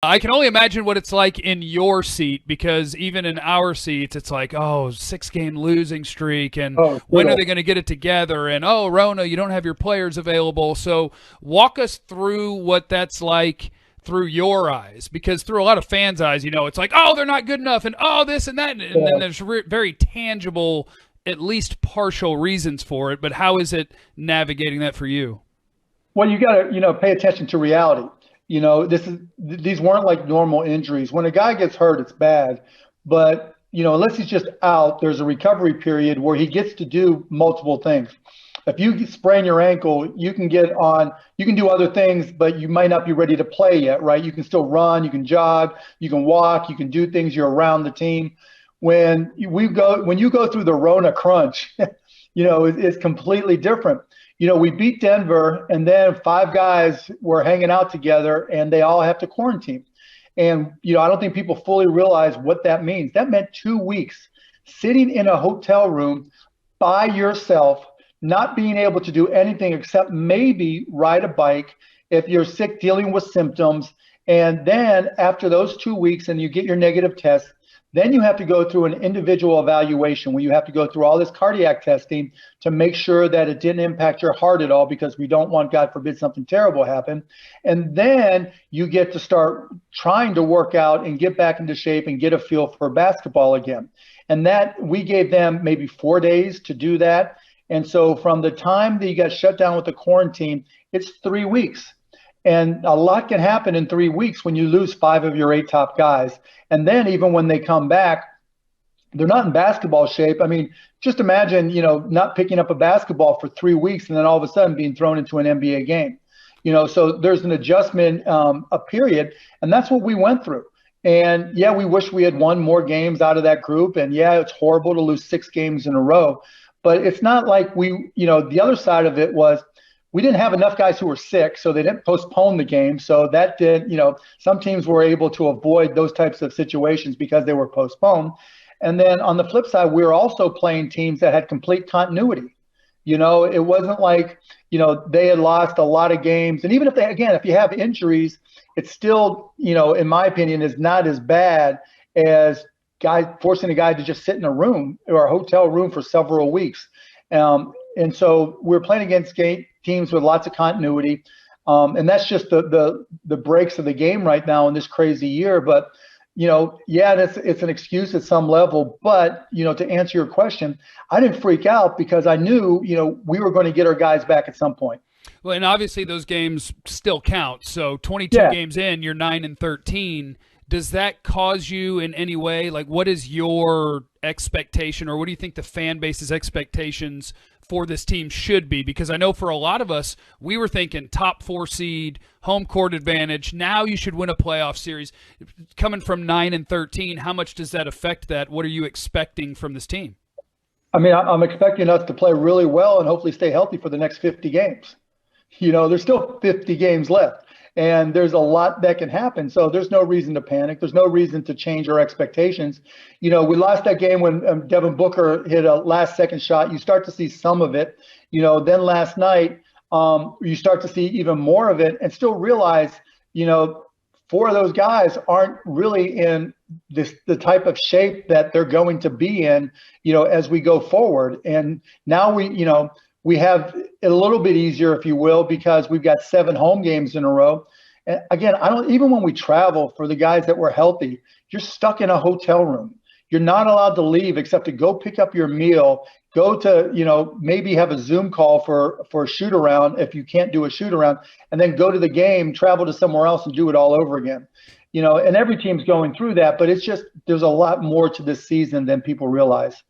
I can only imagine what it's like in your seat, because even in our seats, it's like, oh, 6 game losing streak, and Oh, when are brutal. they going to get it together? And oh, Rona, you don't have your players available. So walk us through what that's like through your eyes, because through a lot of fans' eyes, it's like, oh, they're not good enough, and oh, this and that, and then Yeah. there's very tangible, at least partial reasons for it. But how is it navigating that for you? Well, you got to, pay attention to reality. These weren't like normal injuries. When a guy gets hurt, it's bad. But, unless he's just out, there's a recovery period where he gets to do multiple things. If you sprain your ankle, you can do other things, but you might not be ready to play yet, right? You can still run, you can jog, you can walk, you can do things, you're around the team. When you go through the Rona crunch, it's completely different. We beat Denver, and then 5 guys were hanging out together, and they all have to quarantine. And I don't think people fully realize what that means. That meant 2 weeks sitting in a hotel room by yourself, not being able to do anything except maybe ride a bike if you're sick, dealing with symptoms. And then after those 2 weeks, and you get your negative test, then you have to go through an individual evaluation where you have to go through all this cardiac testing to make sure that it didn't impact your heart at all, because we don't want, God forbid, something terrible happen. And then you get to start trying to work out and get back into shape and get a feel for basketball again. And that we gave them maybe 4 days to do that. And so from the time that you got shut down with the quarantine, it's 3 weeks. And a lot can happen in 3 weeks when you lose 5 of your 8 top guys. And then even when they come back, they're not in basketball shape. I mean, just imagine, not picking up a basketball for 3 weeks and then all of a sudden being thrown into an NBA game. So there's an adjustment, a period, and that's what we went through. And yeah, we wish we had won more games out of that group. And yeah, it's horrible to lose 6 games in a row, but it's not like the other side of it was we didn't have enough guys who were sick, so they didn't postpone the game. So that did, some teams were able to avoid those types of situations because they were postponed. And then on the flip side, we were also playing teams that had complete continuity. It wasn't like, they had lost a lot of games. And even if you have injuries, it's still, in my opinion, is not as bad as forcing a guy to just sit in a room or a hotel room for several weeks. And so we're playing against teams with lots of continuity. And that's just the breaks of the game right now in this crazy year. But, yeah, it's an excuse at some level. But, to answer your question, I didn't freak out because I knew, we were going to get our guys back at some point. Well, and obviously those games still count. So 22 Yeah. games in, you're 9-13. Does that cause you in any way? Like, what is your expectation, or what do you think the fan base's expectations for this team should be? Because I know for a lot of us, we were thinking top 4 seed, home court advantage. Now you should win a playoff series. Coming from 9-13, how much does that affect that? What are you expecting from this team? I mean, I'm expecting us to play really well and hopefully stay healthy for the next 50 games. There's still 50 games left, and there's a lot that can happen. So there's no reason to panic. There's no reason to change our expectations. We lost that game when Devin Booker hit a last-second shot. You start to see some of it. Then last night, you start to see even more of it, and still realize, 4 of those guys aren't really in the type of shape that they're going to be in, as we go forward. And now we have it a little bit easier, if you will, because we've got 7 home games in a row. And again, even when we travel, for the guys that were healthy, you're stuck in a hotel room. You're not allowed to leave except to go pick up your meal, go to, maybe have a Zoom call for a shoot around if you can't do a shoot around, and then go to the game, travel to somewhere else and do it all over again. And every team's going through that, but it's just, there's a lot more to this season than people realize.